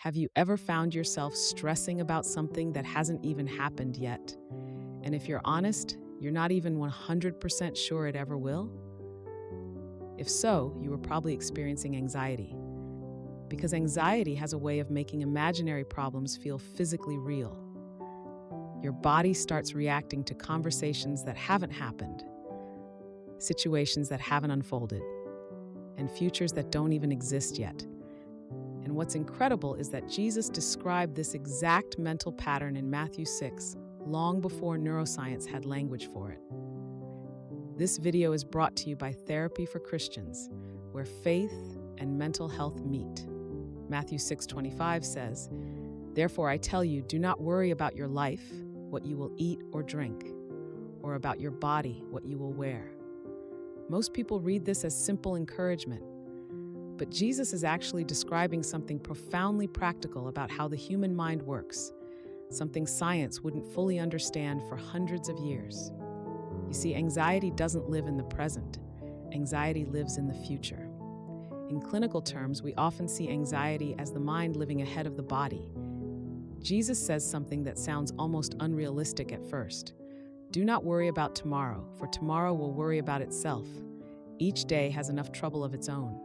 Have you ever found yourself stressing about something that hasn't even happened yet? And if you're honest, you're not even 100% sure it ever will? If so, you are probably experiencing anxiety. Because anxiety has a way of making imaginary problems feel physically real. Your body starts reacting to conversations that haven't happened, situations that haven't unfolded, and futures that don't even exist yet. And what's incredible is that Jesus described this exact mental pattern in Matthew 6, long before neuroscience had language for it. This video is brought to you by Therapy for Christians, where faith and mental health meet. Matthew 6:25 says, "Therefore I tell you, do not worry about your life, what you will eat or drink, or about your body, what you will wear." Most people read this as simple encouragement, but Jesus is actually describing something profoundly practical about how the human mind works, something science wouldn't fully understand for hundreds of years. You see, anxiety doesn't live in the present. Anxiety lives in the future. In clinical terms, we often see anxiety as the mind living ahead of the body. Jesus says something that sounds almost unrealistic at first. Do not worry about tomorrow, for tomorrow will worry about itself. Each day has enough trouble of its own.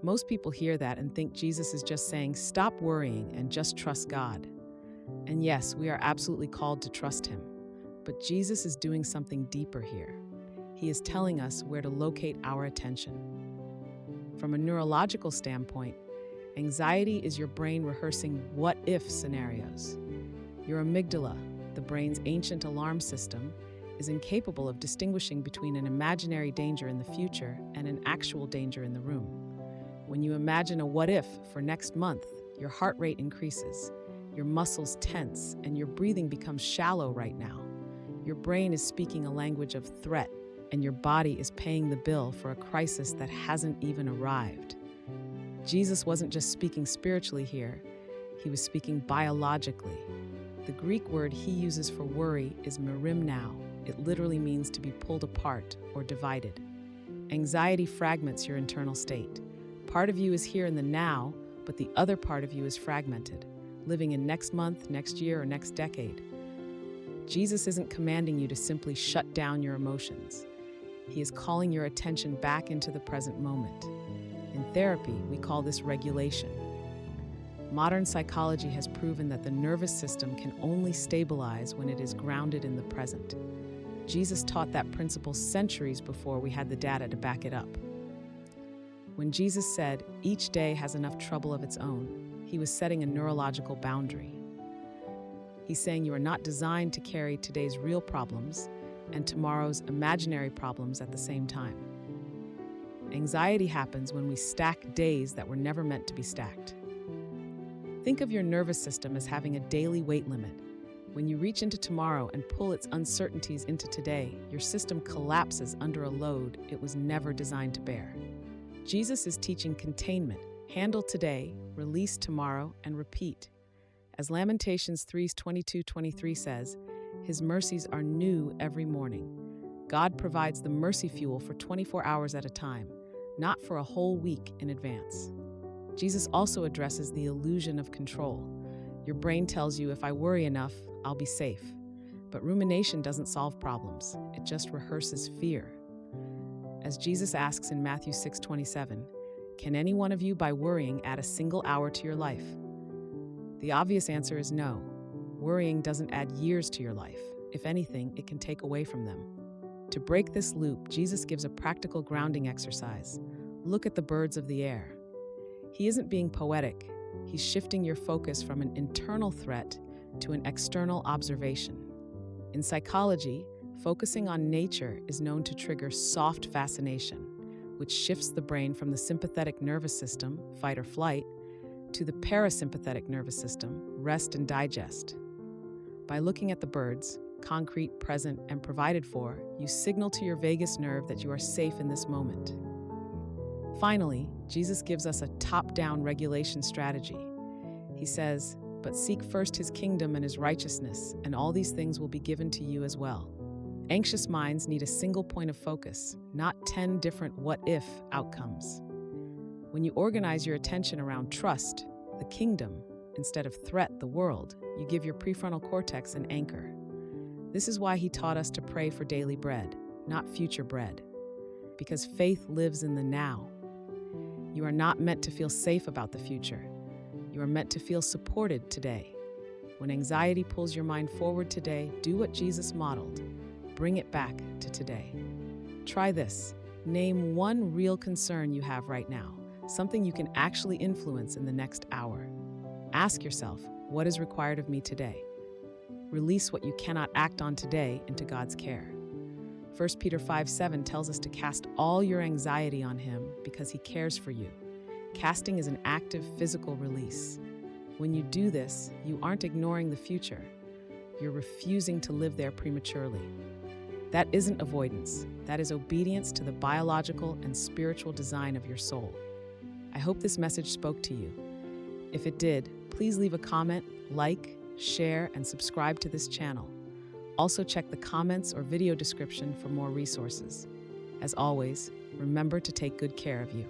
Most people hear that and think Jesus is just saying, stop worrying and just trust God. And yes, we are absolutely called to trust Him. But Jesus is doing something deeper here. He is telling us where to locate our attention. From a neurological standpoint, anxiety is your brain rehearsing what-if scenarios. Your amygdala, the brain's ancient alarm system, is incapable of distinguishing between an imaginary danger in the future and an actual danger in the room. When you imagine a what-if for next month, your heart rate increases, your muscles tense, and your breathing becomes shallow right now. Your brain is speaking a language of threat, and your body is paying the bill for a crisis that hasn't even arrived. Jesus wasn't just speaking spiritually here, He was speaking biologically. The Greek word He uses for worry is merimnao. It literally means to be pulled apart or divided. Anxiety fragments your internal state. Part of you is here in the now, but the other part of you is fragmented, living in next month, next year, or next decade. Jesus isn't commanding you to simply shut down your emotions. He is calling your attention back into the present moment. In therapy, we call this regulation. Modern psychology has proven that the nervous system can only stabilize when it is grounded in the present. Jesus taught that principle centuries before we had the data to back it up. When Jesus said, each day has enough trouble of its own, He was setting a neurological boundary. He's saying you are not designed to carry today's real problems and tomorrow's imaginary problems at the same time. Anxiety happens when we stack days that were never meant to be stacked. Think of your nervous system as having a daily weight limit. When you reach into tomorrow and pull its uncertainties into today, your system collapses under a load it was never designed to bear. Jesus is teaching containment. Handle today, release tomorrow, and repeat. As Lamentations 3:22-23 says, His mercies are new every morning. God provides the mercy fuel for 24 hours at a time, not for a whole week in advance. Jesus also addresses the illusion of control. Your brain tells you if I worry enough, I'll be safe. But rumination doesn't solve problems. It just rehearses fear. As Jesus asks in Matthew 6:27, can any one of you by worrying add a single hour to your life? The obvious answer is no. Worrying doesn't add years to your life. If anything, it can take away from them. To break this loop, Jesus gives a practical grounding exercise. Look at the birds of the air. He isn't being poetic. He's shifting your focus from an internal threat to an external observation. In psychology, focusing on nature is known to trigger soft fascination, which shifts the brain from the sympathetic nervous system, fight or flight, to the parasympathetic nervous system, rest and digest. By looking at the birds, concrete, present, and provided for, you signal to your vagus nerve that you are safe in this moment. Finally, Jesus gives us a top-down regulation strategy. He says, but seek first His kingdom and His righteousness, and all these things will be given to you as well. Anxious minds need a single point of focus, not 10 different what-if outcomes. When you organize your attention around trust, the kingdom, instead of threat, the world, you give your prefrontal cortex an anchor. This is why he taught us to pray for daily bread, not future bread. Because faith lives in the now. You are not meant to feel safe about the future. You are meant to feel supported today. When anxiety pulls your mind forward today, do what Jesus modeled. Bring it back to today. Try this. Name one real concern you have right now, something you can actually influence in the next hour. Ask yourself, what is required of me today? Release what you cannot act on today into God's care. 1 Peter 5:7 tells us to cast all your anxiety on him because he cares for you. Casting is an active physical release. When you do this, you aren't ignoring the future. You're refusing to live there prematurely. That isn't avoidance. That is obedience to the biological and spiritual design of your soul. I hope this message spoke to you. If it did, please leave a comment, like, share, and subscribe to this channel. Also check the comments or video description for more resources. As always, remember to take good care of you.